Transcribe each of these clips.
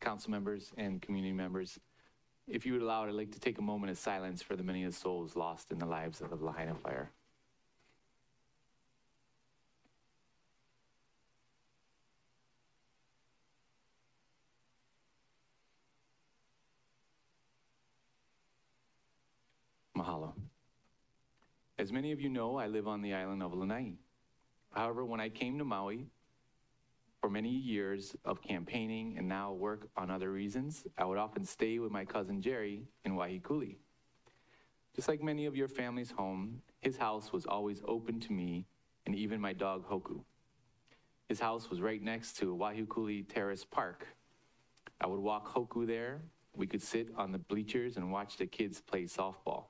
council members, and community members. If you would allow it, I'd like to take a moment of silence for the many souls lost in the lives of the Lahaina fire. Mahalo. As many of you know, I live on the island of Lanai. However, when I came to Maui, for many years of campaigning and now work on other reasons, I would often stay with my cousin Jerry in Waiikuli. Just like many of your families' home, his house was always open to me and even my dog Hoku. His house was right next to Waiikuli Terrace Park. I would walk Hoku there. We could sit on the bleachers and watch the kids play softball.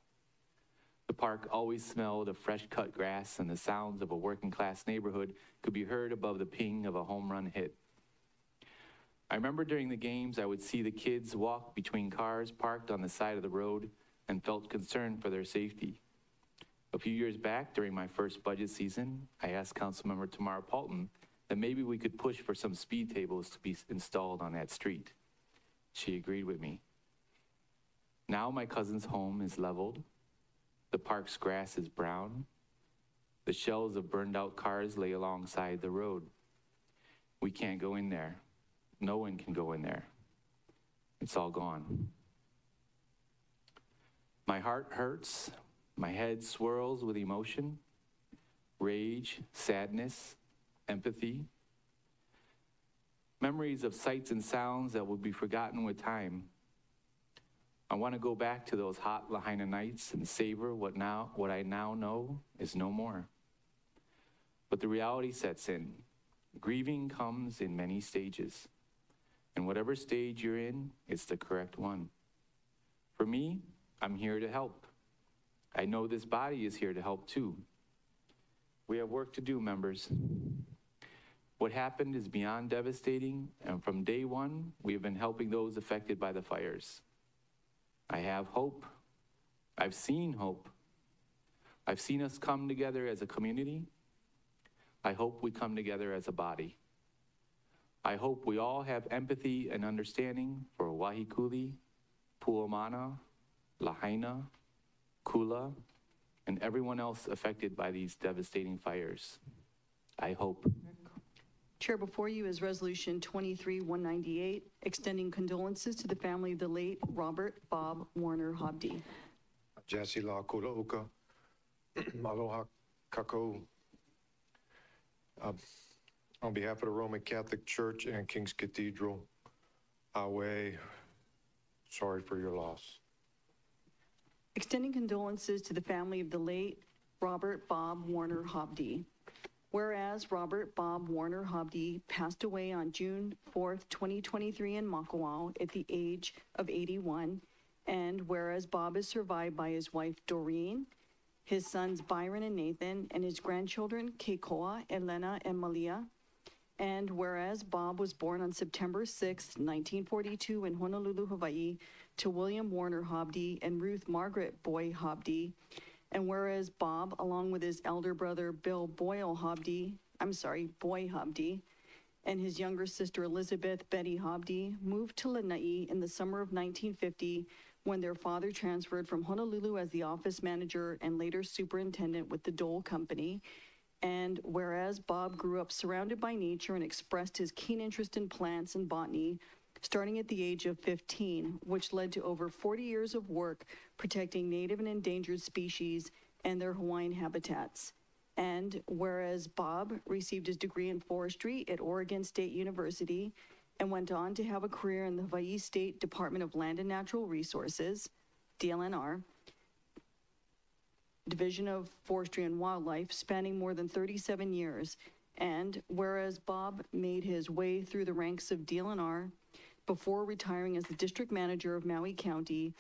The park always smelled of fresh cut grass, and the sounds of a working class neighborhood could be heard above the ping of a home run hit. I remember during the games, I would see the kids walk between cars parked on the side of the road and felt concerned for their safety. A few years back, during my first budget season, I asked Councilmember Tamara Paulton that maybe we could push for some speed tables to be installed on that street. She agreed with me. Now my cousin's home is leveled. The park's grass is brown. The shells of burned out cars lay alongside the road. We can't go in there. No one can go in there. It's all gone. My heart hurts. My head swirls with emotion, rage, sadness, empathy. Memories of sights and sounds that will be forgotten with time. I want to go back to those hot Lahaina nights and savor what I now know is no more. But the reality sets in. Grieving comes in many stages. And whatever stage you're in, it's the correct one. For me, I'm here to help. I know this body is here to help too. We have work to do, members. What happened is beyond devastating, and from day one, we have been helping those affected by the fires. I have hope. I've seen hope. I've seen us come together as a community. I hope we come together as a body. I hope we all have empathy and understanding for Waiikuli, Pu'amana, Lahaina, Kula, and everyone else affected by these devastating fires. I hope. Chair, before you is Resolution 23-198, extending condolences to the family of the late Robert Bob Warner Hobdy. Jesse La Kula Uka, Aloha Kako. On behalf of the Roman Catholic Church and King's Cathedral, Awe, sorry for your loss. Extending condolences to the family of the late Robert Bob Warner Hobdy. Whereas Robert Bob Warner Hobdy passed away on June 4th, 2023 in Makawao at the age of 81, and whereas Bob is survived by his wife Doreen, his sons Byron and Nathan, and his grandchildren Keikoa, Elena, and Malia, and whereas Bob was born on September 6, 1942 in Honolulu, Hawaii, to William Warner Hobdy and Ruth Margaret Boy Hobdy, and whereas Bob, along with his elder brother Bill Boy Hobdy, and his younger sister Elizabeth Betty Hobdy moved to Lanai in the summer of 1950 when their father transferred from Honolulu as the office manager and later superintendent with the Dole Company. And whereas Bob grew up surrounded by nature and expressed his keen interest in plants and botany, starting at the age of 15, which led to over 40 years of work protecting native and endangered species and their Hawaiian habitats. And whereas Bob received his degree in forestry at Oregon State University and went on to have a career in the Hawaii State Department of Land and Natural Resources, DLNR, Division of Forestry and Wildlife, spanning more than 37 years. And whereas Bob made his way through the ranks of DLNR before retiring as the district manager of Maui County,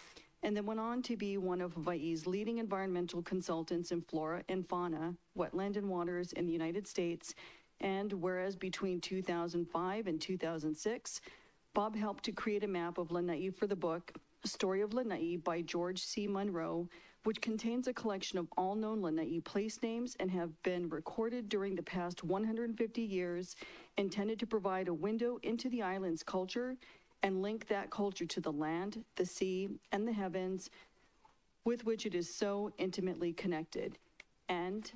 and then went on to be one of Hawaii's leading environmental consultants in flora and fauna, wetland and waters in the United States. And whereas between 2005 and 2006, Bob helped to create a map of Lanai for the book, Story of Lanai by George C. Monroe, which contains a collection of all known Lanai place names and have been recorded during the past 150 years, intended to provide a window into the island's culture and link that culture to the land, the sea, and the heavens with which it is so intimately connected. And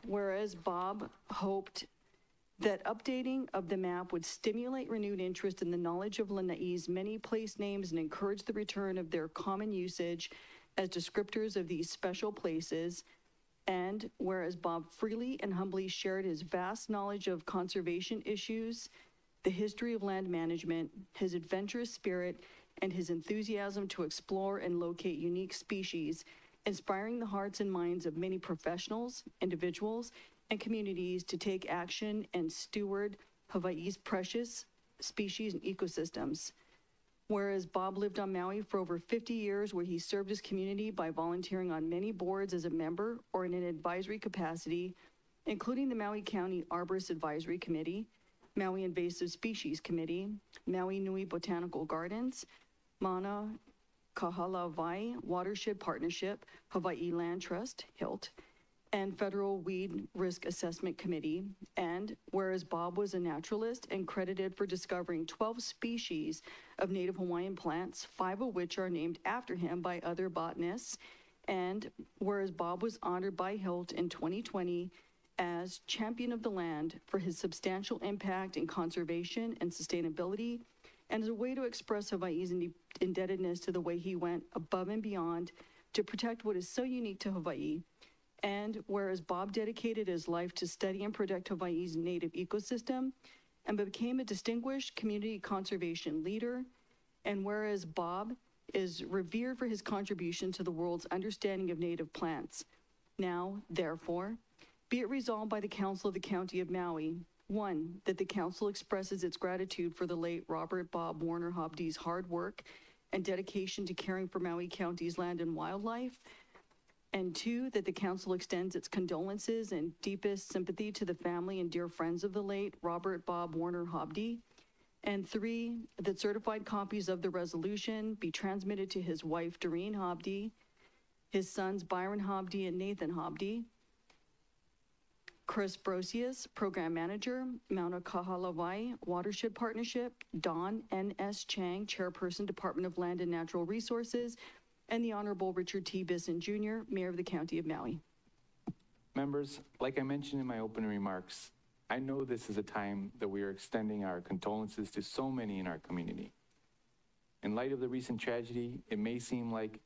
whereas Bob hoped that updating of the map would stimulate renewed interest in the knowledge of Lanai's many place names and encourage the return of their common usage as descriptors of these special places. And whereas Bob freely and humbly shared his vast knowledge of conservation issues, the history of land management, his adventurous spirit, and his enthusiasm to explore and locate unique species, inspiring the hearts and minds of many professionals, individuals, and communities to take action and steward Hawaii's precious species and ecosystems. Whereas Bob lived on Maui for over 50 years, where he served his community by volunteering on many boards as a member or in an advisory capacity, including the Maui County Arborist Advisory Committee, Maui Invasive Species Committee, Maui Nui Botanical Gardens, Mauna Kahala Vai Watershed Partnership, Hawaii Land Trust, HILT, and Federal Weed Risk Assessment Committee. And whereas Bob was a naturalist and credited for discovering 12 species of native Hawaiian plants, 5 of which are named after him by other botanists, and whereas Bob was honored by HILT in 2020 as Champion of the Land for his substantial impact in conservation and sustainability, and as a way to express Hawaii's indebtedness to the way he went above and beyond to protect what is so unique to Hawaii. And whereas Bob dedicated his life to study and protect Hawaii's native ecosystem and became a distinguished community conservation leader, and whereas Bob is revered for his contribution to the world's understanding of native plants. Now, therefore, be it resolved by the Council of the County of Maui, 1, that the Council expresses its gratitude for the late Robert Bob Warner HOBDY's hard work and dedication to caring for Maui County's land and wildlife, and 2, that the Council extends its condolences and deepest sympathy to the family and dear friends of the late Robert Bob Warner HOBDY, and 3, that certified copies of the resolution be transmitted to his wife, Doreen HOBDY, his sons, Byron HOBDY and Nathan HOBDY, Chris Brosius, Program Manager, Mauna Kahala Vai Watershed Partnership, Don N.S. Chang, Chairperson, Department of Land and Natural Resources, and the Honorable Richard T. Bisson Jr., Mayor of the County of Maui. Members, like I mentioned in my opening remarks, I know this is a time that we are extending our condolences to so many in our community. In light of the recent tragedy, it may seem like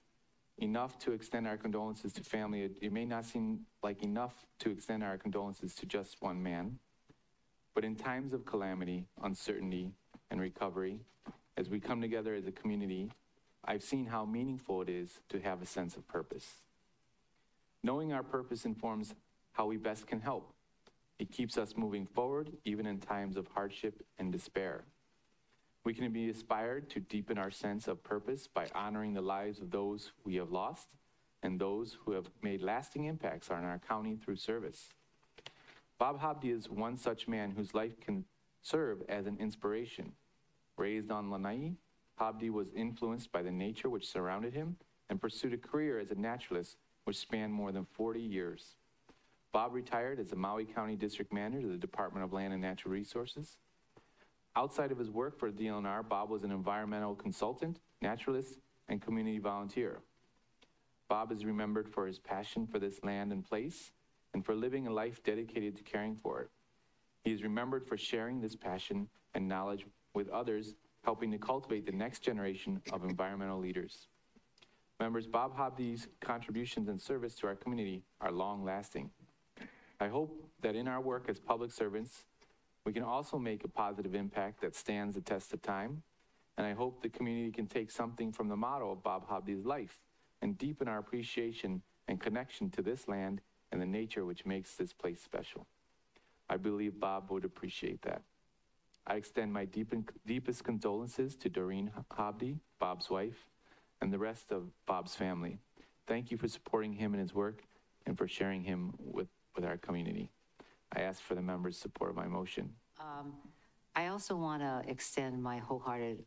enough to extend our condolences to family. It may not seem like enough to extend our condolences to just one man. But in times of calamity, uncertainty, and recovery, as we come together as a community, I've seen how meaningful it is to have a sense of purpose. Knowing our purpose informs how we best can help. It keeps us moving forward, even in times of hardship and despair. We can be inspired to deepen our sense of purpose by honoring the lives of those we have lost and those who have made lasting impacts on our county through service. Bob HOBDY is one such man whose life can serve as an inspiration. Raised on Lanai, HOBDY was influenced by the nature which surrounded him and pursued a career as a naturalist which spanned more than 40 years. Bob retired as the Maui County District Manager of the Department of Land and Natural Resources. Outside of his work for the DLNR, Bob was an environmental consultant, naturalist, and community volunteer. Bob is remembered for his passion for this land and place and for living a life dedicated to caring for it. He is remembered for sharing this passion and knowledge with others, helping to cultivate the next generation of environmental leaders. Members, Bob HOBDY's contributions and service to our community are long-lasting. I hope that in our work as public servants, we can also make a positive impact that stands the test of time, and I hope the community can take something from the motto of Bob HOBDY's life and deepen our appreciation and connection to this land and the nature which makes this place special. I believe Bob would appreciate that. I extend my deepest condolences to Doreen HOBDY, Bob's wife, and the rest of Bob's family. Thank you for supporting him in his work and for sharing him with our community. I ask for the members' support of my motion. I also want to extend my wholehearted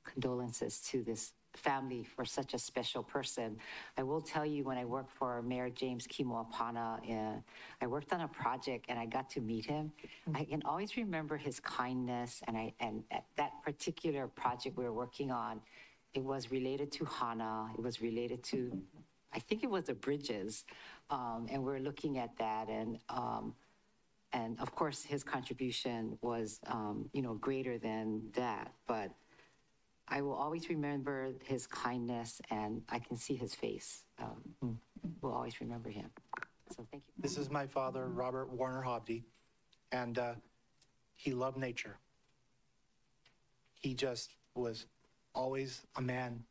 condolences to this family for such a special person. I will tell you, when I worked for Mayor James Kimoapana, I worked on a project and I got to meet him. I can always remember his kindness, and that particular project we were working on, it was related to HANA, it was related to, I think it was the bridges, and we're looking at that, and of course his contribution was, greater than that, but I will always remember his kindness, and I can see his face. We'll always remember him. So thank you. This is my father, Robert Warner Hobdy, and he loved nature. He just was always a man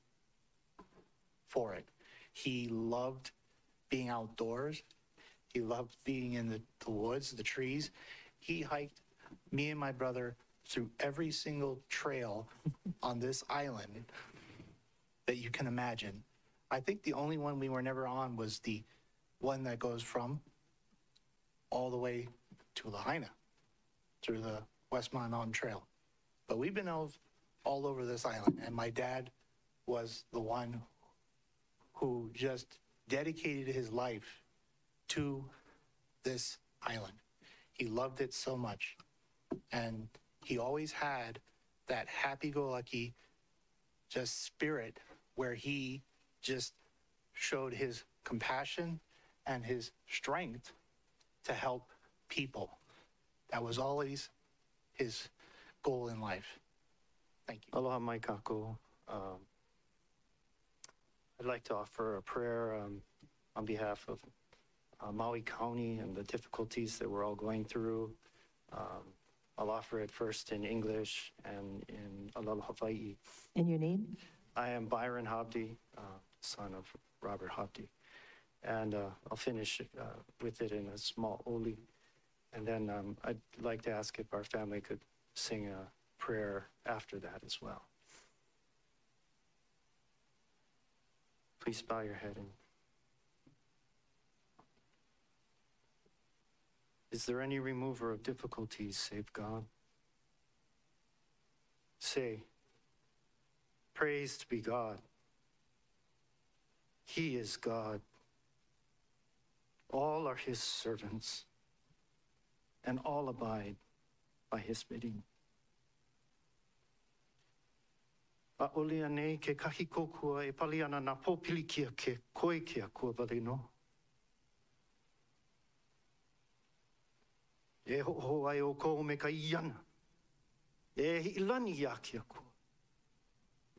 for it. He loved being outdoors. He loved being in the woods, the trees. He hiked me and my brother through every single trail on this island that you can imagine. I think the only one we were never on was the one that goes from all the way to Lahaina through the Westmont Mountain Trail. But we've been all over this island, and my dad was the one who just dedicated his life to this island. He loved it so much, and he always had that happy-go-lucky just spirit where he just showed his compassion and his strength to help people. That was always his goal in life. Thank you. Aloha mai kako. I'd like to offer a prayer on behalf of Maui County and the difficulties that we're all going through. I'll offer it first in English and in Aloha Hawaii. And your name? I am Byron Hobdy, son of Robert Hobdy. And I'll finish with it in a small oli. And then I'd like to ask if our family could sing a prayer after that as well. Please bow your head. Is there any remover of difficulties save God? Say, praised be God. He is God. All are his servants, and all abide by his bidding. A'olea nei ke kahi kokua e pali ana na popilikia ke koe kia kua wale no. E ho'o ai o ko me ka iana. E ilani ia kia kua.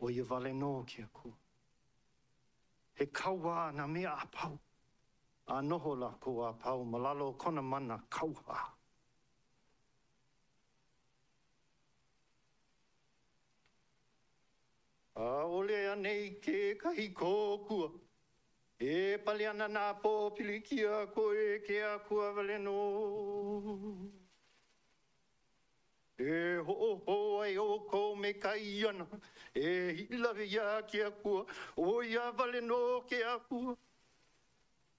O ia wale no kia kua. He kaua na mea apau. A noho la ko a pau malalo kona mana kauha. A ole anei ke kahi kōkua. E pali ana nā pōpilikia koe ke a kua wale no. E ho'o ai o ko me ka iana. E hilawe ia ke a kua. O ia wale no ke a kua.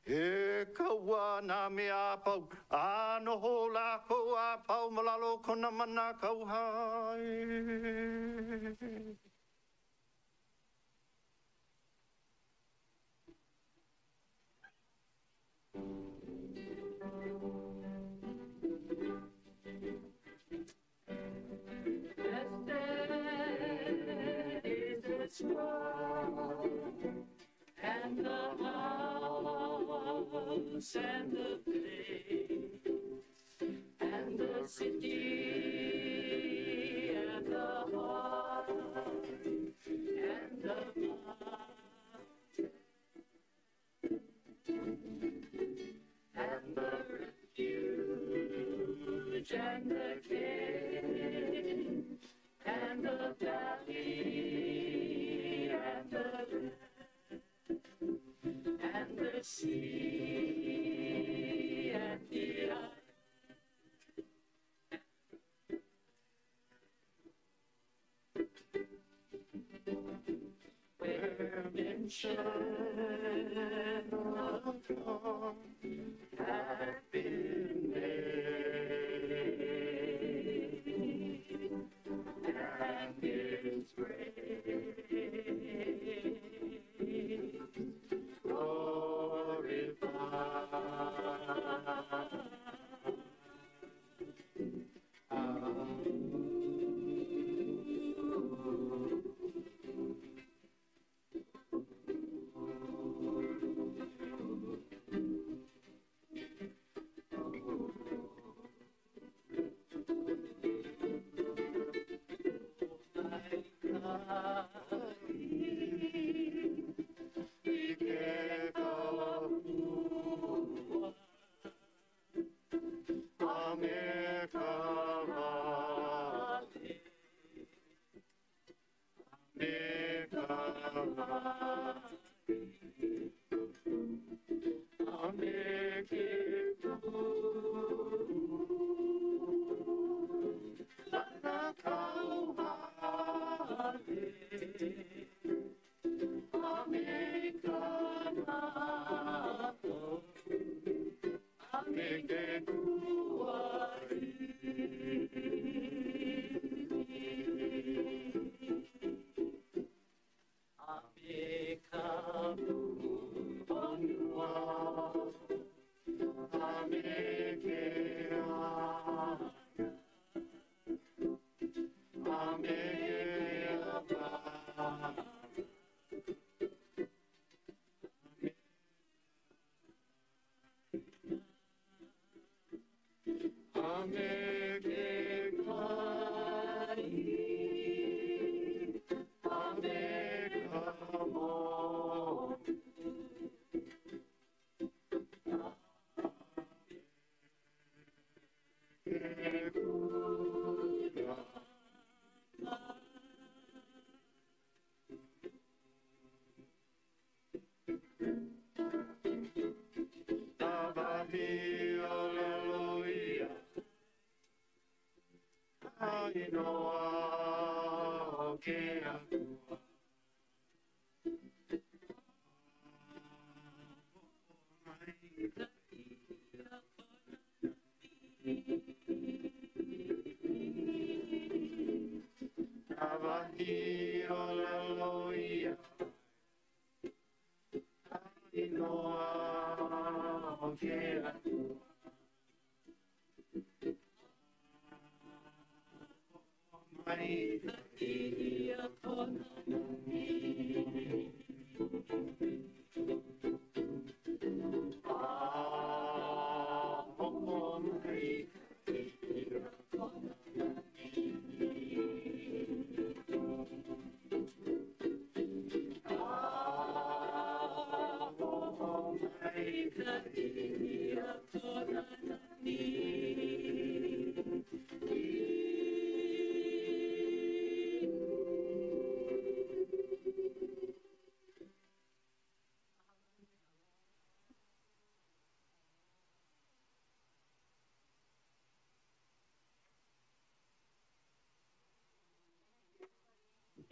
E kaua nā mea pau, a noho la ko a pau malalo kona mana kauhai. And the house and the place and the city and the heart and the mind and the refuge and the cave and the valley and the and the sea and the where mention of God had been made and His grace glorified.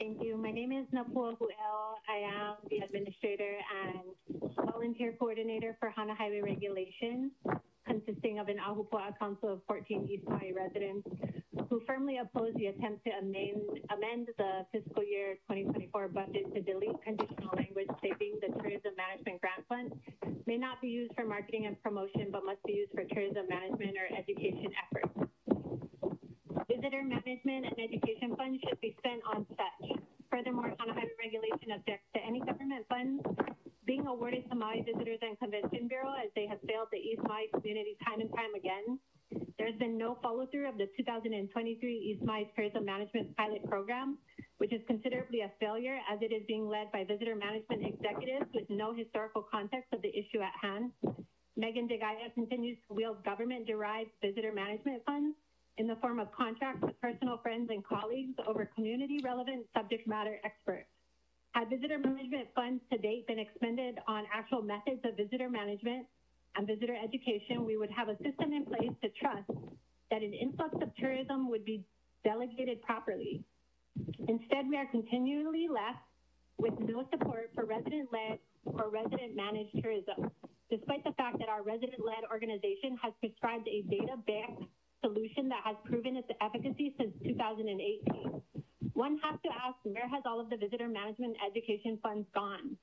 Thank you. My name is Napua Huel. I am the administrator and volunteer coordinator for Hana Highway Regulations, consisting of an Ahupua'a Council of 14 East Maui residents who firmly oppose the attempt to amend the fiscal year 2024 budget to delete conditional language stating the Tourism Management Grant Fund may not be used for marketing and promotion, but must be used for tourism management or education efforts. Visitor management and education funds should be spent on such. Furthermore, Hana Highway Regulation objects to any government funds being awarded to Maui Visitors and Convention Bureau as they have failed the East Maui community time and time again. There's been no follow-through of the 2023 East Maui Tourism Management Pilot Program, which is considerably a failure as it is being led by visitor management executives with no historical context of the issue at hand. Megan DeGaya continues to wield government-derived visitor management funds in the form of contracts with personal friends and colleagues over community-relevant subject matter experts. Had visitor management funds to date been expended on actual methods of visitor management and visitor education, we would have a system in place to trust that an influx of tourism would be delegated properly. Instead, we are continually left with no support for resident-led or resident-managed tourism, despite the fact that our resident-led organization has prescribed a data-backed solution that has proven its efficacy since 2018. One has to ask, where has all of the visitor management education funds gone?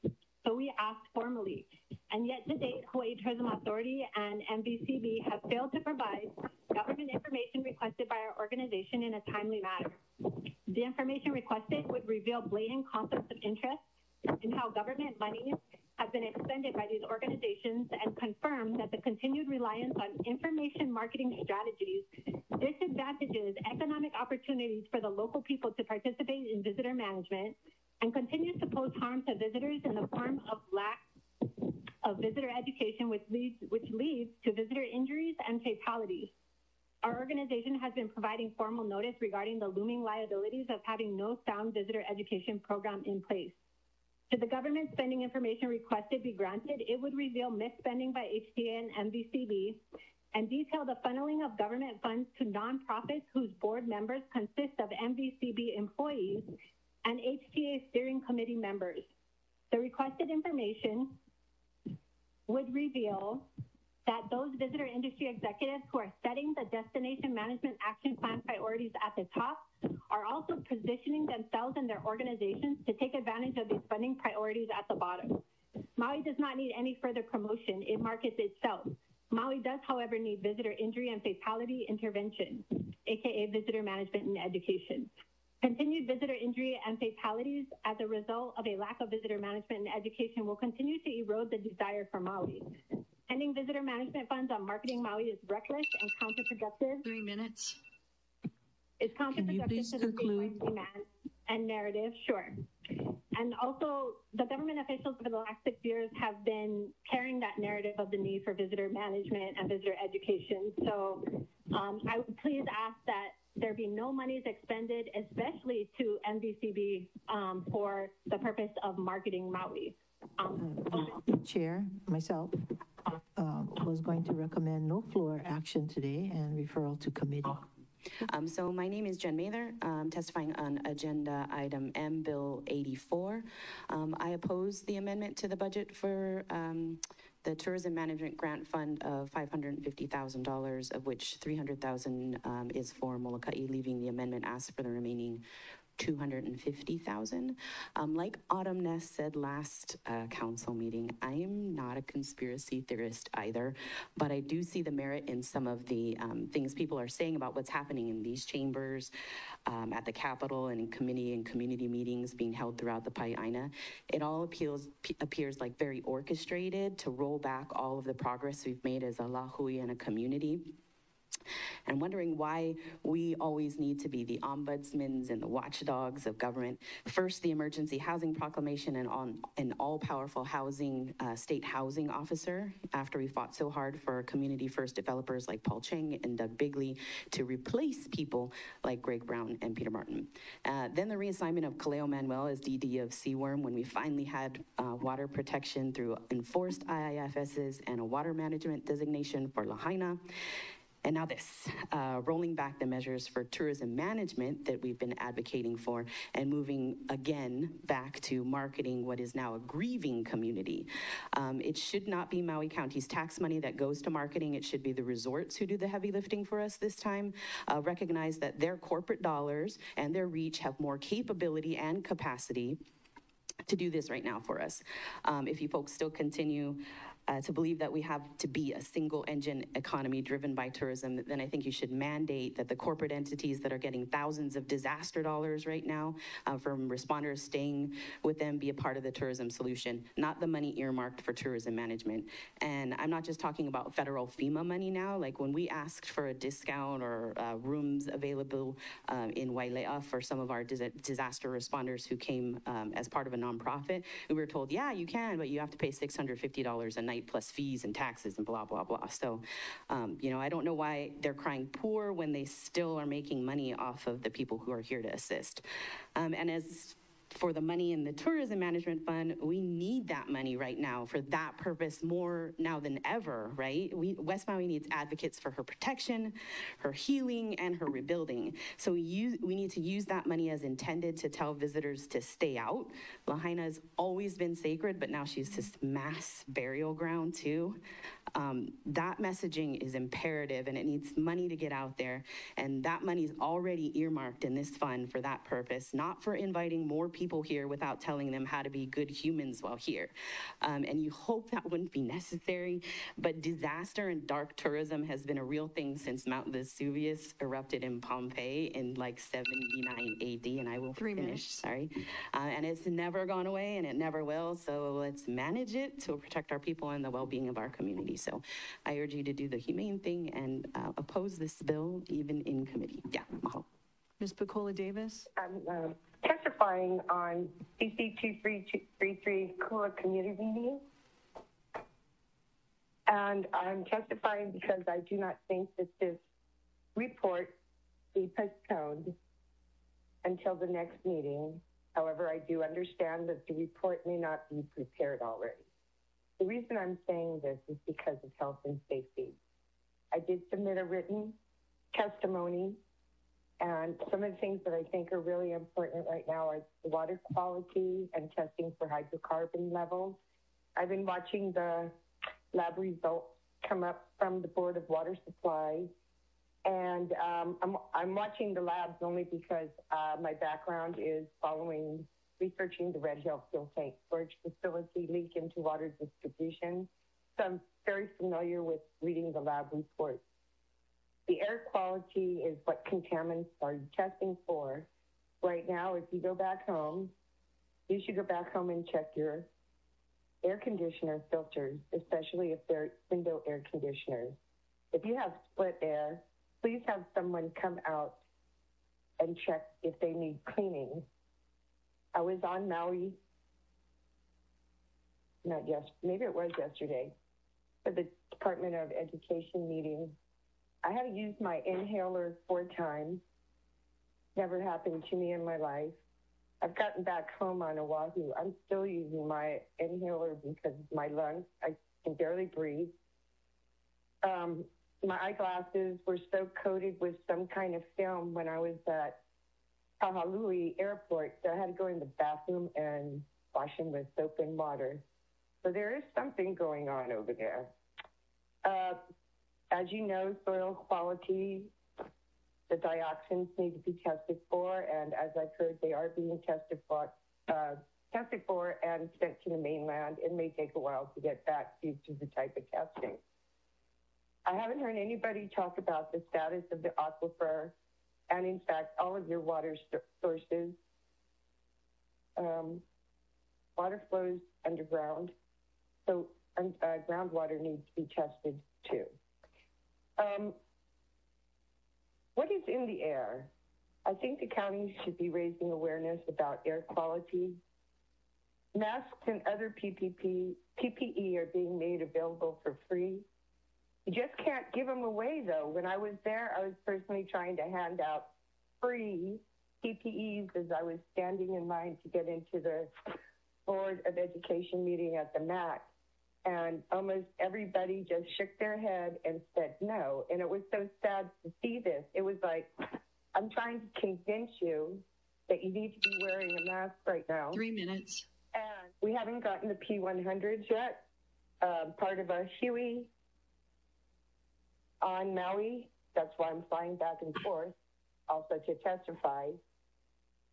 So we asked formally, and yet to date, Hawaii Tourism Authority and MVCB have failed to provide government information requested by our organization in a timely manner. The information requested would reveal blatant conflicts of interest in how government money have been expended by these organizations and confirm that the continued reliance on information marketing strategies disadvantages economic opportunities for the local people to participate in visitor management and continues to pose harm to visitors in the form of lack of visitor education, which leads to visitor injuries and fatalities. Our organization has been providing formal notice regarding the looming liabilities of having no sound visitor education program in place. Should the government spending information requested be granted, it would reveal misspending by HTA and MVCB and detail the funneling of government funds to nonprofits whose board members consist of MVCB employees and HTA steering committee members. The requested information would reveal that those visitor industry executives who are setting the destination management action plan priorities at the top are also positioning themselves and their organizations to take advantage of these funding priorities at the bottom. Maui does not need any further promotion. It markets itself. Maui does, however, need visitor injury and fatality intervention, aka visitor management and education. Continued visitor injury and fatalities as a result of a lack of visitor management and education will continue to erode the desire for Maui. Spending visitor management funds on marketing Maui is reckless and counterproductive. 3 minutes. It's counterproductive to the statewide demand and narrative, sure. And also, the government officials over the last 6 years have been carrying that narrative of the need for visitor management and visitor education. So I would please ask that there be no monies expended, especially to MVCB, for the purpose of marketing Maui. Chair, myself, was going to recommend no floor action today and referral to committee. So my name is Jen Mather, testifying on agenda item M, Bill 84. I oppose the amendment to the budget for the Tourism Management Grant Fund of $550,000, of which $300,000 is for Molokai, leaving the amendment asked for the remaining $250,000. Like Autumn Ness said last council meeting, I am not a conspiracy theorist either, but I do see the merit in some of the things people are saying about what's happening in these chambers, at the Capitol, and in committee and community meetings being held throughout the Pai'aina. It all appears like very orchestrated to roll back all of the progress we've made as a lahui and a community. And wondering why we always need to be the ombudsmans and the watchdogs of government. First, the emergency housing proclamation and on an all-powerful housing, state housing officer, after we fought so hard for community first developers like Paul Cheng and Doug Bigley to replace people like Greg Brown and Peter Martin. Then the reassignment of Kaleo Manuel as DD of Seaworm when we finally had water protection through enforced IIFSs and a water management designation for Lahaina. And now this, rolling back the measures for tourism management that we've been advocating for and moving again back to marketing what is now a grieving community. It should not be Maui County's tax money that goes to marketing. It should be the resorts who do the heavy lifting for us this time. Recognize that their corporate dollars and their reach have more capability and capacity to do this right now for us. If you folks still continue to believe that we have to be a single engine economy driven by tourism, then I think you should mandate that the corporate entities that are getting thousands of disaster dollars right now from responders staying with them be a part of the tourism solution, not the money earmarked for tourism management. And I'm not just talking about federal FEMA money now. Like when we asked for a discount or rooms available in Wailea for some of our disaster responders who came as part of a nonprofit, we were told, yeah, you can, but you have to pay $650 a night plus fees and taxes and blah, blah, blah. So, you know, I don't know why they're crying poor when they still are making money off of the people who are here to assist. And as for the money in the tourism management fund, we need that money right now for that purpose more now than ever, right? West Maui needs advocates for her protection, her healing, and her rebuilding. So we need to use that money as intended to tell visitors to stay out. Lahaina has always been sacred, but now she's this mass burial ground too. That messaging is imperative and it needs money to get out there. And that money is already earmarked in this fund for that purpose, not for inviting more people here without telling them how to be good humans while here. And you hope that wouldn't be necessary, but disaster and dark tourism has been a real thing since Mount Vesuvius erupted in Pompeii in like 79 AD, and I will finish, sorry. And it's never gone away and it never will, so let's manage it to protect our people and the well-being of our community. So I urge you to do the humane thing and oppose this bill even in committee. Yeah, mahalo. Ms. Picola Davis. I'm testifying on DC 2333 Kula community meeting. And I'm testifying because I do not think that this report be postponed until the next meeting. However, I do understand that the report may not be prepared already. The reason I'm saying this is because of health and safety. I did submit a written testimony, and some of the things that I think are really important right now are the water quality and testing for hydrocarbon levels. I've been watching the lab results come up from the Board of Water Supply, and I'm watching the labs only because my background is researching the Red Hill fuel tank storage facility leak into water distribution. So I'm very familiar with reading the lab reports. The air quality is what contaminants are you testing for. Right now, if you go back home, you should go back home and check your air conditioner filters, especially if they're window air conditioners. If you have split air, please have someone come out and check if they need cleaning. I was on Maui, maybe it was yesterday, for the Department of Education meeting. I had to use my inhaler 4 times. Never happened to me in my life. I've gotten back home on Oahu. I'm still using my inhaler because of my lungs. I can barely breathe. My eyeglasses were so coated with some kind of film when I was at Kahului Airport that I had to go in the bathroom and wash them with soap and water. So there is something going on over there. As you know, soil quality, the dioxins need to be tested for, and as I've heard, they are being tested for and sent to the mainland. It may take a while to get back due to the type of testing. I haven't heard anybody talk about the status of the aquifer, and in fact, all of your water sources. Water flows underground, so groundwater needs to be tested too. What is in the air? I think the county should be raising awareness about air quality. Masks and other PPE are being made available for free. You just can't give them away, though. When I was there, I was personally trying to hand out free PPEs as I was standing in line to get into the Board of Education meeting at the MAC. And almost everybody just shook their head and said no. And it was so sad to see this. It was like, I'm trying to convince you that you need to be wearing a mask right now. 3 minutes. And we haven't gotten the P100s yet. Part of a Huey on Maui. That's why I'm flying back and forth, also to testify.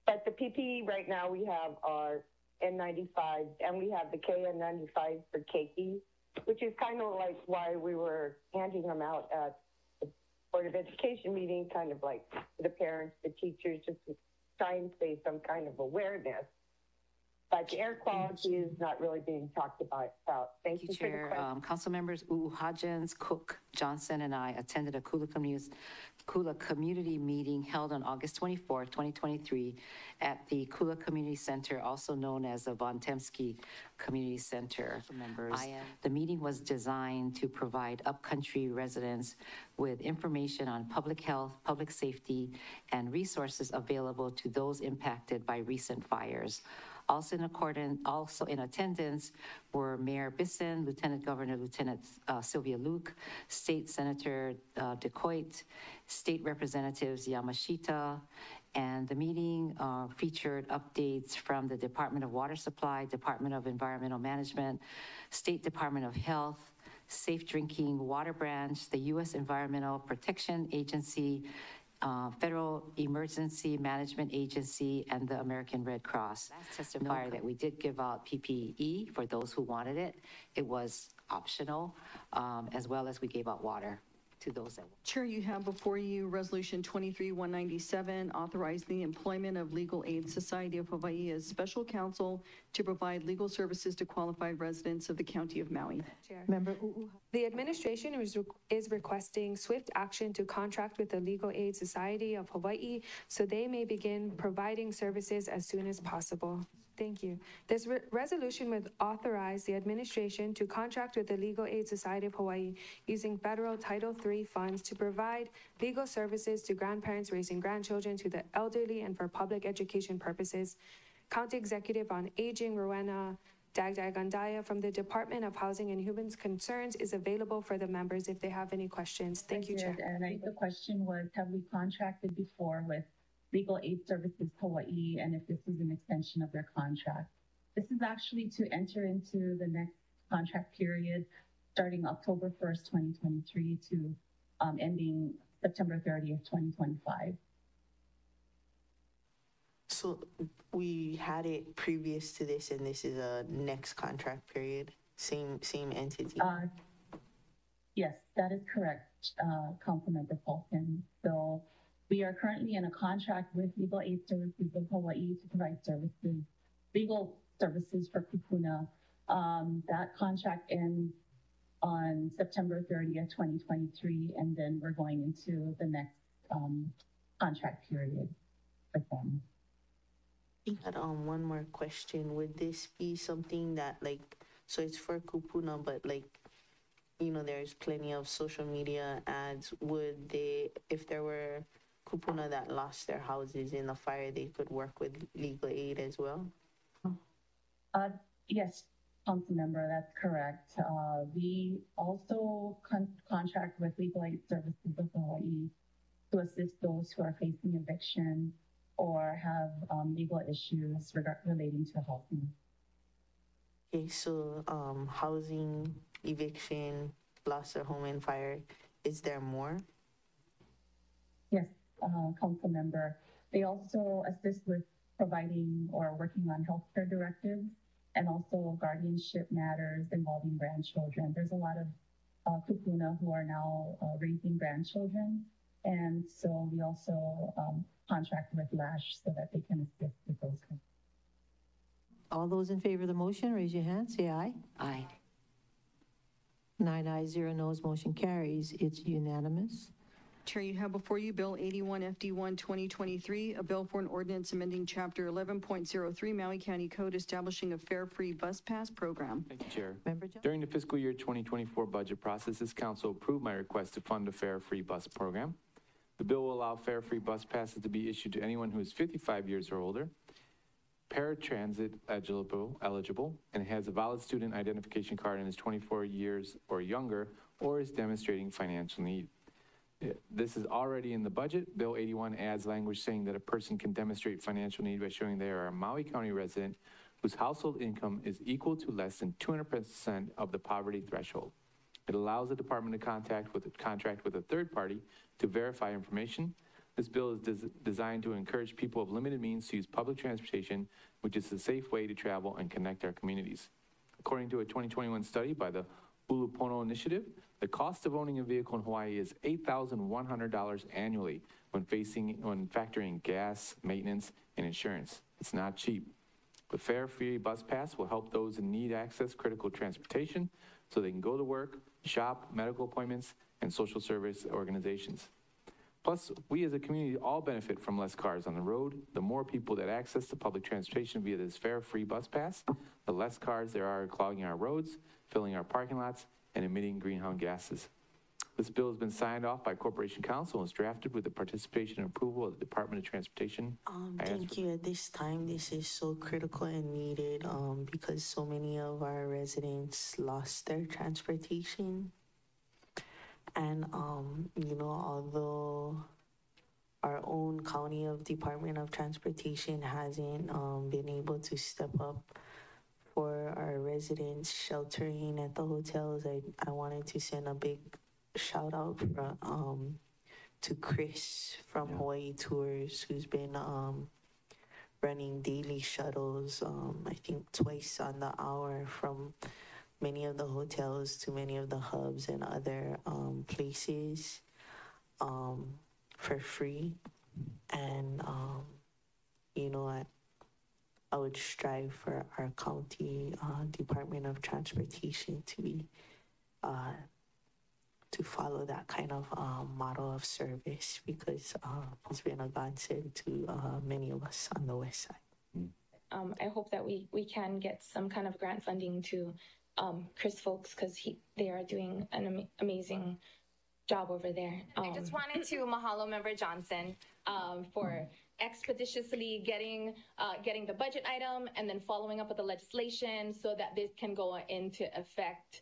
But the PPE right now we have are N95s, and we have the KN95s for keiki, which is kind of like why we were handing them out at the Board of Education meeting, kind of like the parents, the teachers, just to try and say some kind of awareness. But air quality is not really being talked about. Thank you for the question. Council members Hodgins, Cook, Johnson, and I attended a Kula community meeting held on August 24, 2023 at the Kula Community Center, also known as the Von Temsky Community Center. The meeting was designed to provide upcountry residents with information on public health, public safety, and resources available to those impacted by recent fires. Also in attendance were Mayor Bisson, Lieutenant Governor Sylvia Luke, State Senator DeCoit, State Representatives Yamashita, and the meeting featured updates from the Department of Water Supply, Department of Environmental Management, State Department of Health, Safe Drinking Water Branch, the U.S. Environmental Protection Agency, Federal Emergency Management Agency, and the American Red Cross. Last testifier that we did give out PPE for those who wanted it. It was optional, as well as we gave out water to those that. Chair, you have before you Resolution 23-197, authorizing the employment of Legal Aid Society of Hawaii as special counsel to provide legal services to qualified residents of the County of Maui. Chair. Member The administration is requesting swift action to contract with the Legal Aid Society of Hawaii so they may begin providing services as soon as possible. Thank you. This resolution would authorize the administration to contract with the Legal Aid Society of Hawaii using federal Title III funds to provide legal services to grandparents raising grandchildren, to the elderly, and for public education purposes. County Executive on Aging, Rowena Dagdagandaya from the Department of Housing and Human Concerns is available for the members if they have any questions. Thank you, Chair. And I think the question was, have we contracted before with Legal Aid Services Hawaii, and if this is an extension of their contract? This is actually to enter into the next contract period starting October 1st, 2023 to ending September 30th, 2025. So we had it previous to this, and this is a next contract period, same entity. Yes, that is correct, Councilmember Fulton. So we are currently in a contract with Legal Aid Services of Hawaii to provide services, legal services for Kupuna. That contract ends on September 30th, 2023, and then we're going into the next contract period with them. I had one more question. Would this be something that, like, so it's for Kupuna, but like, you know, there's plenty of social media ads. Would they, if there were Kupuna that lost their houses in the fire, they could work with legal aid as well? Yes, Councilmember, that's correct. We also contract with Legal Aid Services of Hawaii to assist those who are facing eviction or have legal issues relating to housing. Okay, so housing, eviction, loss their home in fire, is there more? Yes, Councilmember. They also assist with providing or working on healthcare directives and also guardianship matters involving grandchildren. There's a lot of kupuna who are now raising grandchildren. And so we also contract with LASH so that they can assist with those things. All those in favor of the motion, raise your hand, say aye. Aye. 9 ayes, 0 noes, motion carries. It's unanimous. Chair, you have before you Bill 81 FD1 2023, a bill for an ordinance amending Chapter 11.03 Maui County Code establishing a fare free bus pass program. Thank you, Chair. Member Jones? During the fiscal year 2024 budget process, this council approved my request to fund a fare-free bus program. The bill will allow fare-free bus passes to be issued to anyone who is 55 years or older, paratransit eligible, and has a valid student identification card and is 24 years or younger, or is demonstrating financial need. This is already in the budget. Bill 81 adds language saying that a person can demonstrate financial need by showing they are a Maui County resident whose household income is equal to less than 200% of the poverty threshold. It allows the department to contract with a third party to verify information. This bill is designed to encourage people of limited means to use public transportation, which is a safe way to travel and connect our communities. According to a 2021 study by the Ulupono Initiative, the cost of owning a vehicle in Hawaii is $8,100 annually when factoring gas, maintenance, and insurance. It's not cheap. The fare-free bus pass will help those in need access critical transportation so they can go to work, shop, medical appointments, and social service organizations. Plus, we as a community all benefit from less cars on the road. The more people that access to public transportation via this fare-free bus pass, the less cars there are clogging our roads, filling our parking lots, and emitting greenhouse gases. This bill has been signed off by Corporation Council and is drafted with the participation and approval of the Department of Transportation. Thank you. At this time, this is so critical and needed because so many of our residents lost their transportation. And, you know, although our own county of Department of Transportation hasn't been able to step up for our residents sheltering at the hotels, I wanted to send a big shout out to Chris from Hawaii Tours, who's been running daily shuttles, I think twice on the hour from many of the hotels to many of the hubs and other places for free. And, you know, I would strive for our county Department of Transportation to be to follow that kind of model of service because it's been a godsend to many of us on the west side. I hope that we can get some kind of grant funding to Chris Folks, because they are doing an amazing job over there. I just wanted to mahalo Member Johnson for expeditiously getting the budget item and then following up with the legislation so that this can go into effect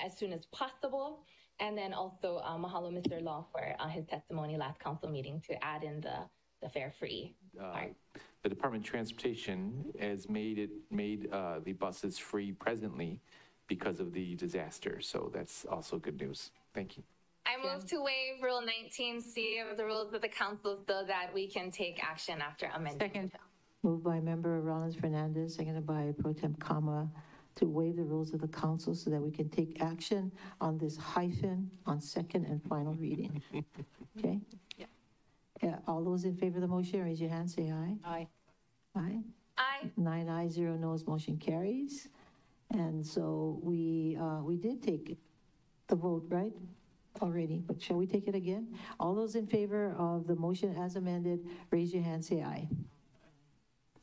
as soon as possible. And then also mahalo Mr. Law for his testimony last council meeting to add in the fare-free part. The Department of Transportation has made the buses free presently because of the disaster. So that's also good news. Thank you. I move to waive Rule 19C of the rules of the council so that we can take action after amendment. Second. Moved by Member Rollins Fernandez, seconded by Pro Tem Kama, to waive the rules of the council so that we can take action on this hyphen on second and final reading. Okay? Yeah. All those in favor of the motion, raise your hand, say aye. Aye. Aye. Aye. 9 ayes, 0 noes, motion carries. And so we did take the vote, right? Already, but shall we take it again? All those in favor of the motion as amended, raise your hand, say aye.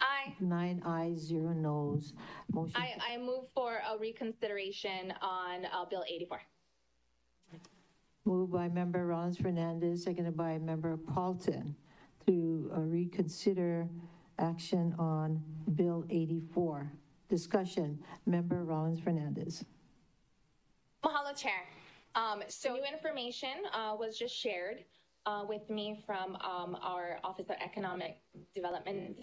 Aye. 9 ayes, 0 noes. Motion. I move for a reconsideration on Bill 84. Moved by Member Rollins Fernandez, seconded by Member Paulton to reconsider action on Bill 84. Discussion, Member Rollins Fernandez. Mahalo, Chair. So new information was just shared with me from our Office of Economic Development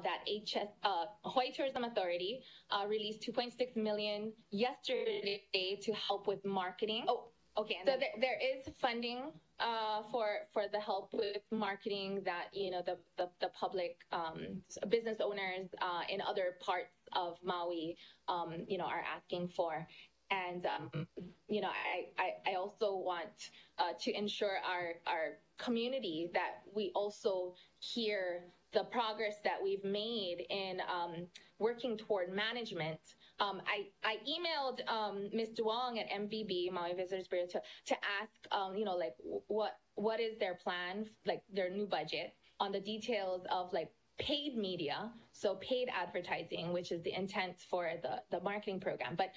that Hawaii Tourism Authority released $2.6 million yesterday to help with marketing. Oh, okay. So there is funding for the help with marketing that the public business owners in other parts of Maui are asking for. And, I also want to ensure our community that we also hear the progress that we've made in working toward management. I emailed Ms. Duong at MVB, Maui Visitors Bureau, to ask, what is their plan, like their new budget on the details of paid media, so paid advertising, which is the intent for the marketing program. But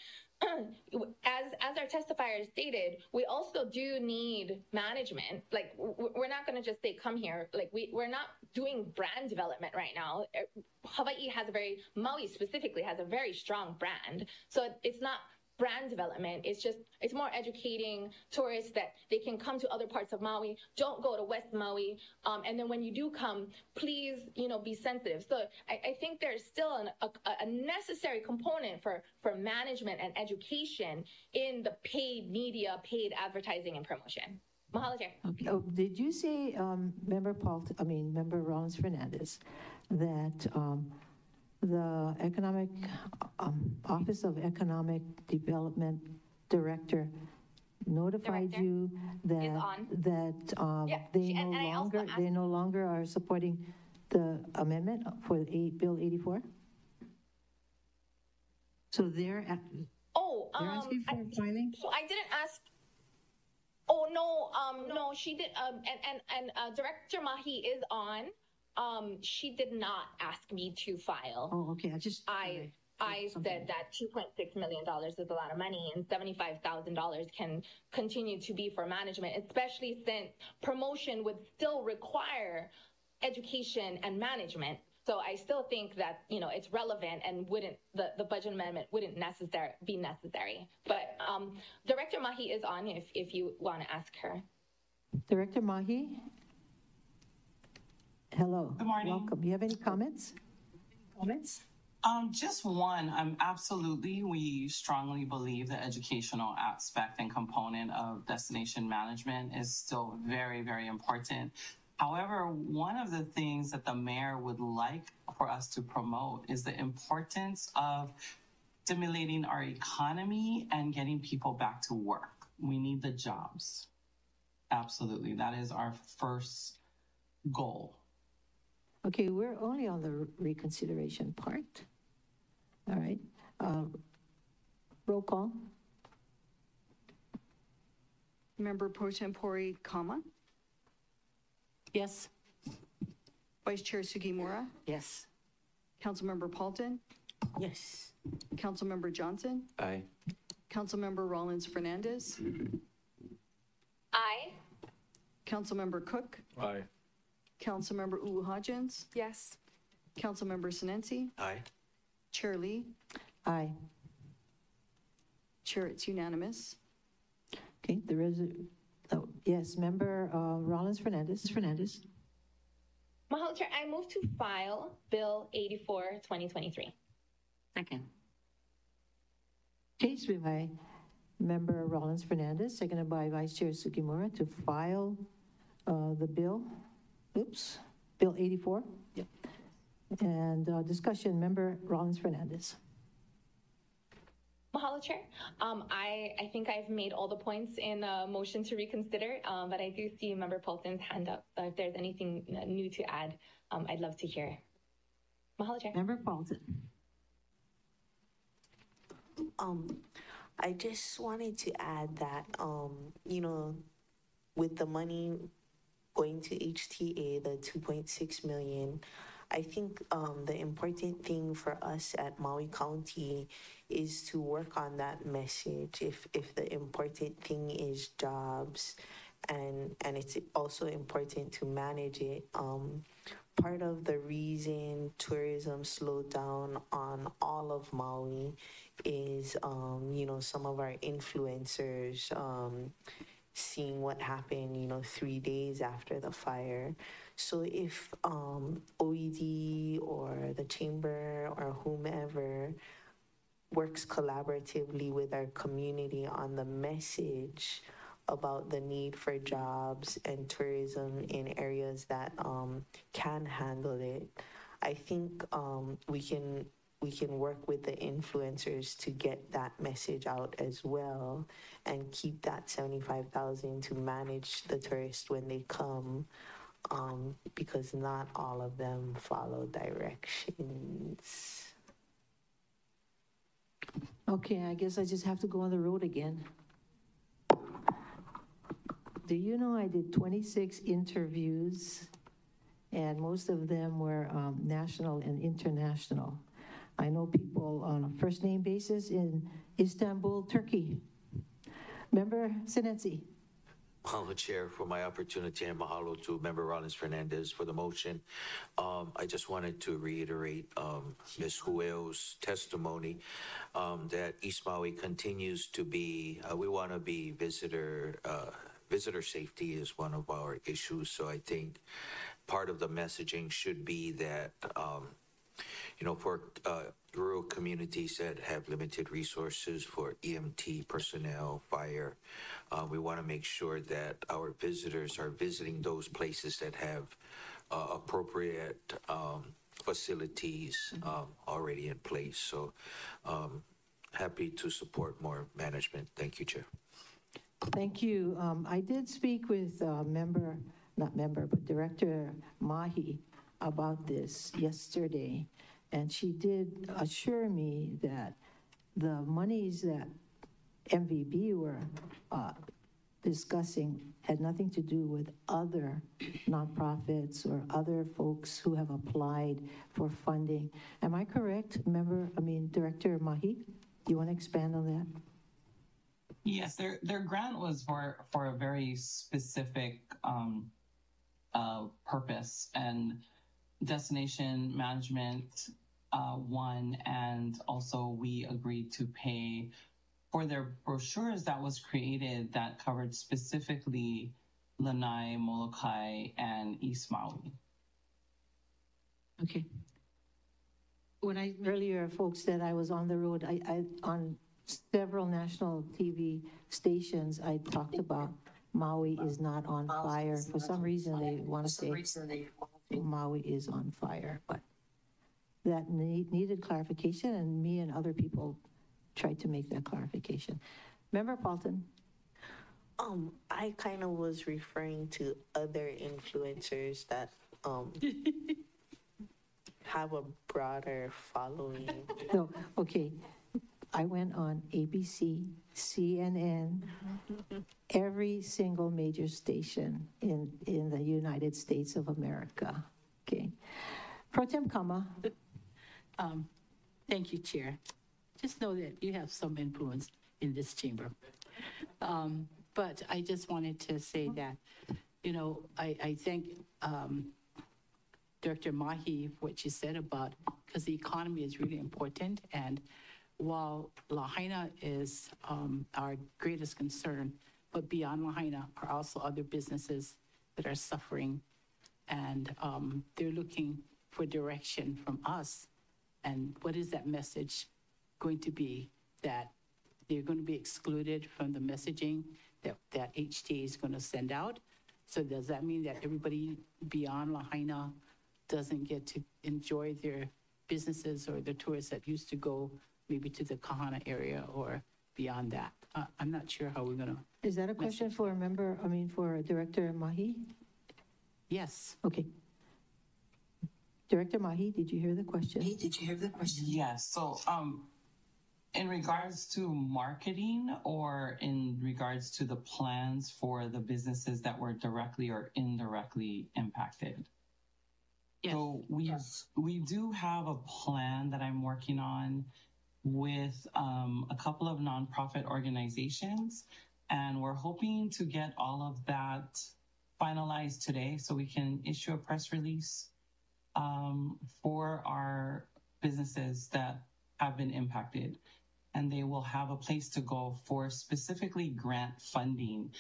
as our testifier stated, we also do need management. We're not going to just say, come here. We're not doing brand development right now. Maui specifically has a very strong brand. So it's not brand development. It's more educating tourists that they can come to other parts of Maui. Don't go to West Maui. And then when you do come, please, be sensitive. So I think there's still a necessary component for management and education in the paid media, paid advertising and promotion. Mahalo, Chair. Okay. Oh, did you say, Member Rollins Fernandez, that the Office of Economic Development Director notified you that they no longer are supporting the amendment for Bill 84? So they're asking for filing? So I didn't ask. Oh no, she did. And Director Mahi is on. She did not ask me to file. Oh, okay. I said that $2.6 million is a lot of money, and $75,000 can continue to be for management, especially since promotion would still require education and management. So I still think that it's relevant and the budget amendment wouldn't be necessary. But Director Mahi is on if you want to ask her. Director Mahi. Hello. Good morning. Welcome. You have any comments? Just one. We strongly believe the educational aspect and component of destination management is still very, very important. However, one of the things that the mayor would like for us to promote is the importance of stimulating our economy and getting people back to work. We need the jobs. Absolutely. That is our first goal. Okay, we're only on the reconsideration part. All right. Roll call. Member Pro Tempore, Kama. Yes. Vice Chair Sugimura, Yes. Councilmember Paulton, Yes. Councilmember Johnson, Aye. Councilmember Rollins Fernandez, Aye. Councilmember Cook, Aye. Councilmember Hodgins, Yes. Councilmember Sinensi, Aye. Chair Lee. Aye. Chair, it's unanimous. Okay, yes, Member Rollins Fernandez. Mahalo Chair, I move to file Bill 84, 2023. Second. Okay, it's been by Member Rollins Fernandez, seconded by Vice Chair Sugimura to file the bill. Bill 84. Yep. And discussion, Member Rollins Fernandez. Mahalo Chair. I think I've made all the points in the motion to reconsider, but I do see Member Paulton's hand up. So if there's anything new to add, I'd love to hear. Mahalo Chair. Member Paulton. I just wanted to add that, with the money going to HTA, the 2.6 million, I think the important thing for us at Maui County is to work on that message. If the important thing is jobs, and it's also important to manage it. Part of the reason tourism slowed down on all of Maui is, some of our influencers seeing what happened, 3 days after the fire. So if OED or the chamber or whomever works collaboratively with our community on the message about the need for jobs and tourism in areas that can handle it, I think we can work with the influencers to get that message out as well and keep that 75,000 to manage the tourists when they come, because not all of them follow directions. Okay, I guess I just have to go on the road again. Do you know I did 26 interviews, and most of them were national and international. I know people on a first name basis in Istanbul, Turkey. Member Sinensi. Mahalo, Chair, for my opportunity, and mahalo to Member Rollins Fernandez for the motion. I just wanted to reiterate Ms. Huel's testimony that East Maui continues to be, we want to be visitor safety is one of our issues. So I think part of the messaging should be that, for rural communities that have limited resources for EMT personnel, fire, we want to make sure that our visitors are visiting those places that have appropriate facilities already in place. So happy to support more management. Thank you, Chair. Thank you. I did speak with Director Mahi about this yesterday, and she did assure me that the monies that MVB were discussing had nothing to do with other nonprofits or other folks who have applied for funding. Am I correct, Director Mahi? Do you want to expand on that? Yes, their grant was for a very specific purpose, and destination management won, and also we agreed to pay for their brochures that was created that covered specifically Lanai, Molokai, and East Maui. Okay. When earlier folks said I was on the road, I on several national TV stations, I talked about Maui is not on fire. For some reason, they want to say Maui is on fire, but that needed clarification, and me and other people tried to make that clarification. Member Paulton. I kind of was referring to other influencers that have a broader following. No, okay. I went on ABC, CNN, every single major station in the United States of America, okay? Pro Tem Kama. Thank you, Chair. Just know that you have some influence in this chamber. But I just wanted to say that, you know, I thank Director Mahi for what she said about, because the economy is really important. And while Lahaina is our greatest concern, but beyond Lahaina are also other businesses that are suffering. And they're looking for direction from us. And what is that message going to be? That they're going to be excluded from the messaging that HTA is going to send out? So does that mean that everybody beyond Lahaina doesn't get to enjoy their businesses or the tourists that used to go maybe to the Kahana area or beyond that? I'm not sure how we're going to. Is that a question for a member, for Director Mahi? Yes. Okay. Director Mahi, did you hear the question? Yes. So, in regards to marketing or in regards to the plans for the businesses that were directly or indirectly impacted? Yes. So we do have a plan that I'm working on with a couple of nonprofit organizations, and we're hoping to get all of that finalized today so we can issue a press release for our businesses that have been impacted. And they will have a place to go for specifically grant funding.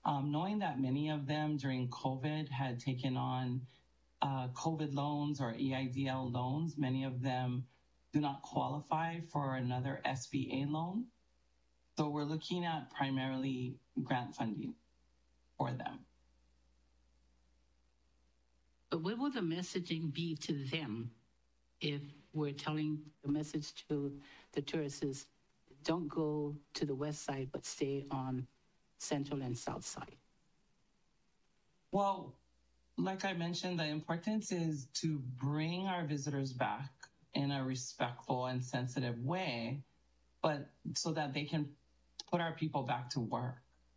Knowing that many of them during COVID had taken on COVID loans or EIDL loans, many of them do not qualify for another SBA loan. So we're looking at primarily grant funding for them. But what will the messaging be to them if we're telling the message to the tourists is don't go to the west side, but stay on central and south side? Well, like I mentioned, the importance is to bring our visitors back in a respectful and sensitive way, but so that they can put our people back to work.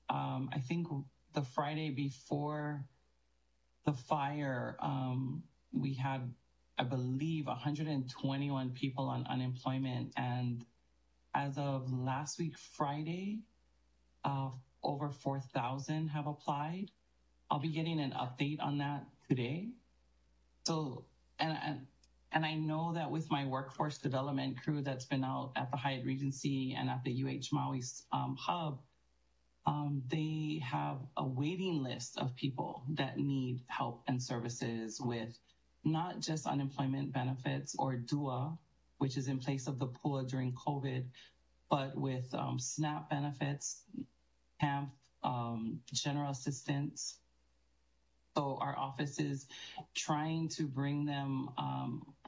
I think the Friday before the fire, we had, I believe, 121 people on unemployment. And as of last week, Friday, over 4,000 have applied. I'll be getting an update on that today. So, and I know that with my workforce development crew that's been out at the Hyatt Regency and at the UH Maui hub, they have a waiting list of people that need help and services with not just unemployment benefits or DUA, which is in place of the PUA during COVID, but with SNAP benefits, HAMP, general assistance. So our office is trying to bring them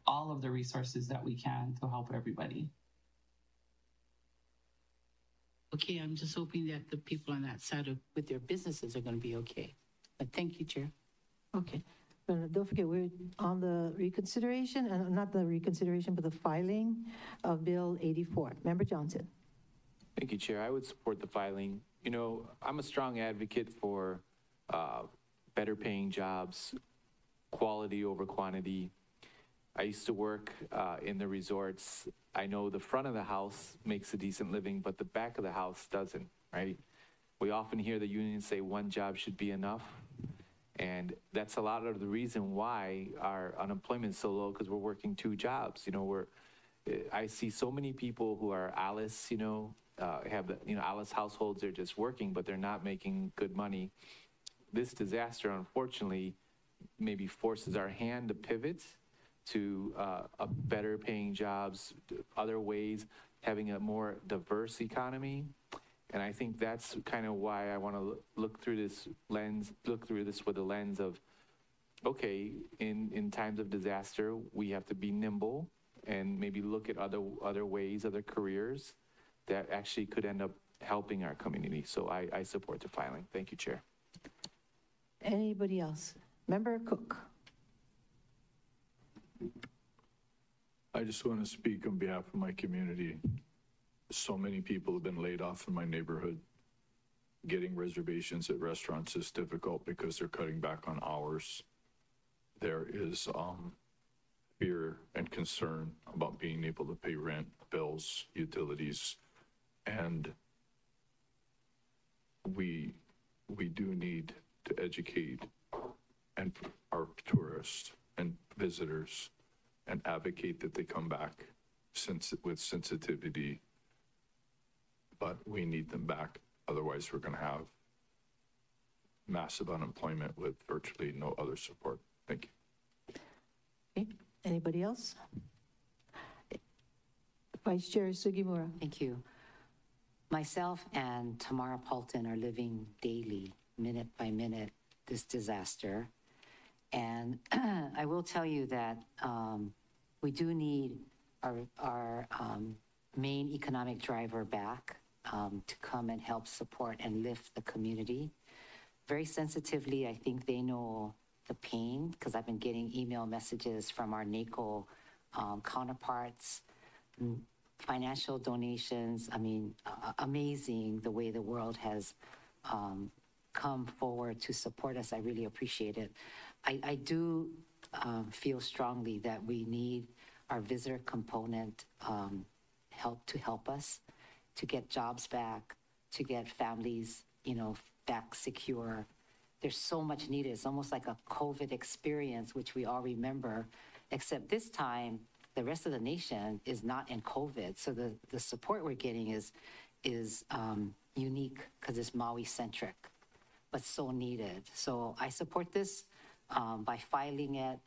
all of the resources that we can to help everybody. Okay, I'm just hoping that the people on that side with their businesses are going to be okay. But thank you, Chair. Okay. Don't forget, we're on the reconsideration, and not the reconsideration, but the filing of Bill 84. Member Johnson. Thank you, Chair. I would support the filing. You know, I'm a strong advocate for better paying jobs, quality over quantity. I used to work in the resorts. I know the front of the house makes a decent living, but the back of the house doesn't, right? We often hear the unions say one job should be enough. And that's a lot of the reason why our unemployment is so low, because we're working two jobs. You know, I see so many people who are Alice, you know, have the, you know, Alice households, they're just working, but they're not making good money. This disaster, unfortunately, maybe forces our hand to pivot to a better paying jobs, other ways, having a more diverse economy. And I think that's kind of why I want to look through this with a lens of, okay, in times of disaster, we have to be nimble and maybe look at other ways, other careers that actually could end up helping our community. So I support the filing. Thank you, Chair. Anybody else? Member Cook. I just want to speak on behalf of my community. So many people have been laid off in my neighborhood. Getting reservations at restaurants is difficult because they're cutting back on hours. There is, if and concern about being able to pay rent, bills, utilities, and we do need to educate and our tourists and visitors and advocate that they come back with sensitivity, but we need them back. Otherwise, we're going to have massive unemployment with virtually no other support. Thank you. Okay, anybody else? Vice Chair Sugimura. Thank you. Myself and Tamara Paulton are living daily, minute by minute, this disaster. And I will tell you that we do need our main economic driver back to come and help support and lift the community. Very sensitively, I think they know the pain, because I've been getting email messages from our NACO counterparts, financial donations. I mean, amazing the way the world has come forward to support us. I really appreciate it. I do feel strongly that we need our visitor component help us to get jobs back, to get families, back secure. There's so much needed. It's almost like a COVID experience, which we all remember, except this time, the rest of the nation is not in COVID. So the support we're getting is unique because it's Maui-centric, but so needed. So I support this by filing it.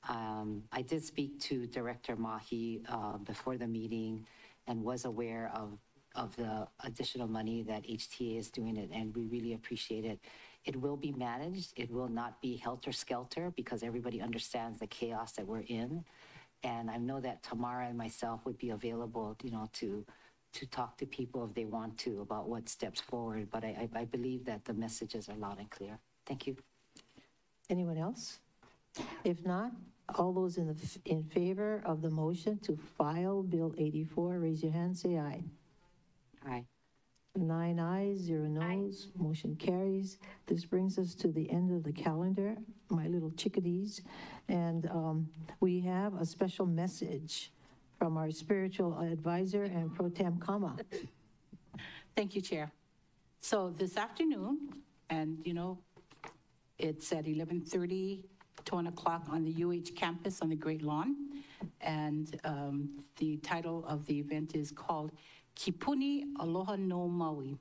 I did speak to Director Mahi before the meeting and was aware of the additional money that HTA is doing it, and we really appreciate it. It will be managed. It will not be helter-skelter because everybody understands the chaos that we're in. And I know that Tamara and myself would be available, to talk to people if they want to about what steps forward. But I believe that the messages are loud and clear. Thank you. Anyone else? If not, all those in favor of the motion to file Bill 84, raise your hand, say aye. Aye. 9 ayes, 0 noes, motion carries. This brings us to the end of the calendar, my little chickadees. And we have a special message from our spiritual advisor and Pro Tem Kama. Thank you, Chair. So this afternoon, and it's at 11:30 to 1 o'clock on the UH campus on the Great Lawn. And the title of the event is called Kipuni Aloha no Maui,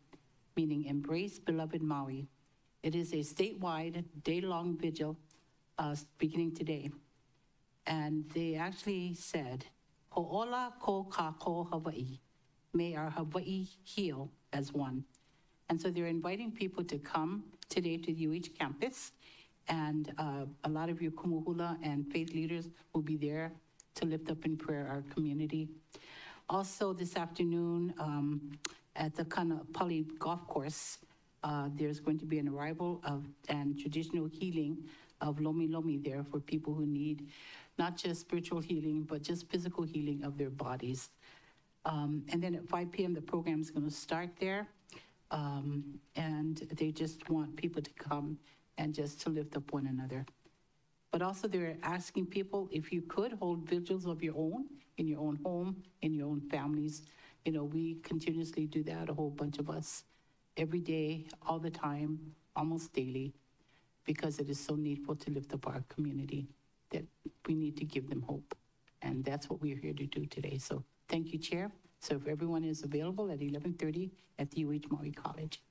meaning Embrace Beloved Maui. It is a statewide day-long vigil beginning today. And they actually said, Ho'ola ko kako Hawaii, may our Hawaii heal as one. And so they're inviting people to come today to the UH campus. And a lot of your kumuhula and faith leaders will be there to lift up in prayer our community. Also this afternoon at the Kanapali Golf Course, there's going to be an arrival and traditional healing of Lomi Lomi there for people who need not just spiritual healing, but just physical healing of their bodies. And then at 5 p.m., the program is going to start there. And they just want people to come and just to lift up one another. But also they're asking people if you could hold vigils of your own, in your own home, in your own families. We continuously do that, a whole bunch of us, every day, all the time, almost daily, because it is so needful to lift up our community that we need to give them hope. And that's what we're here to do today. So thank you, Chair. So if everyone is available at 11:30 at the UH Maui College.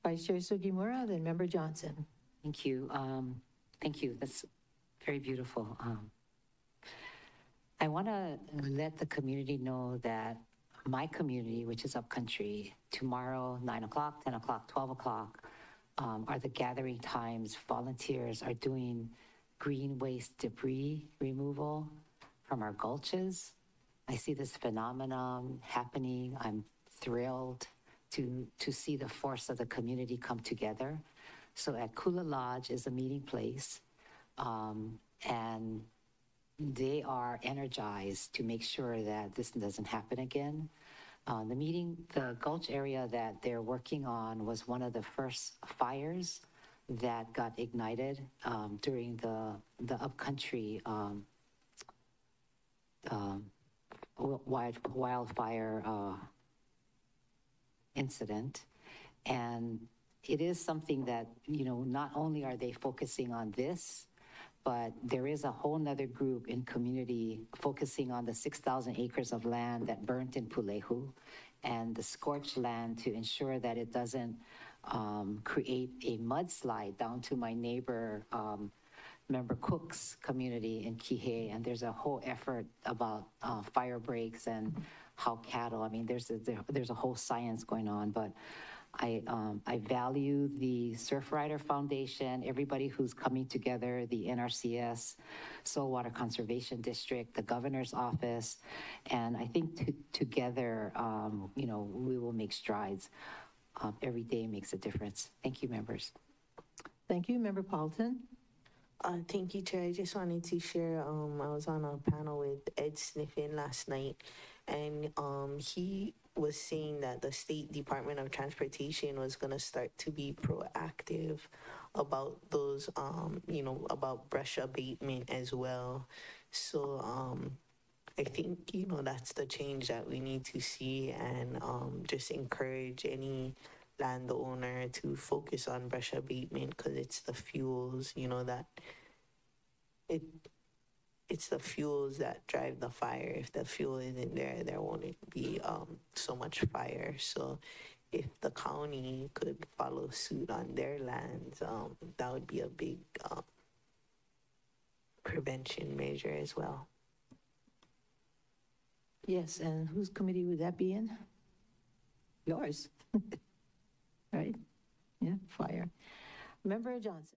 Vice Chair Sugimura, then Member Johnson. Thank you. Thank you. That's very beautiful. I want to let the community know that my community, which is upcountry, tomorrow, 9 o'clock, 10 o'clock, 12 o'clock, are the gathering times. Volunteers are doing green waste debris removal from our gulches. I see this phenomenon happening. I'm thrilled to see the force of the community come together. So at Kula Lodge is a meeting place, and they are energized to make sure that this doesn't happen again. The gulch area that they're working on was one of the first fires that got ignited during the upcountry wildfire incident. And it is something that, not only are they focusing on this, but there is a whole nother group in community focusing on the 6,000 acres of land that burnt in Pulehu and the scorched land to ensure that it doesn't create a mudslide down to my neighbor, Member Cook's community in Kihei. And there's a whole effort about fire breaks and how cattle, there's a whole science going on, but I value the Surfrider Foundation, everybody who's coming together, the NRCS, Saltwater Conservation District, the governor's office, and I think together, we will make strides. Every day makes a difference. Thank you, members. Thank you, Member Paulton. Thank you, Chair. I just wanted to share, I was on a panel with Ed Sniffen last night, and he was saying that the State Department of Transportation was going to start to be proactive about those, about brush abatement as well. So I think, that's the change that we need to see, and just encourage any landowner to focus on brush abatement, because it's the fuels, that it's the fuels that drive the fire. If the fuel isn't there, there won't be so much fire. So if the county could follow suit on their lands, that would be a big prevention measure as well. Yes, and whose committee would that be in? Yours. Right? Yeah, fire. Member Johnson.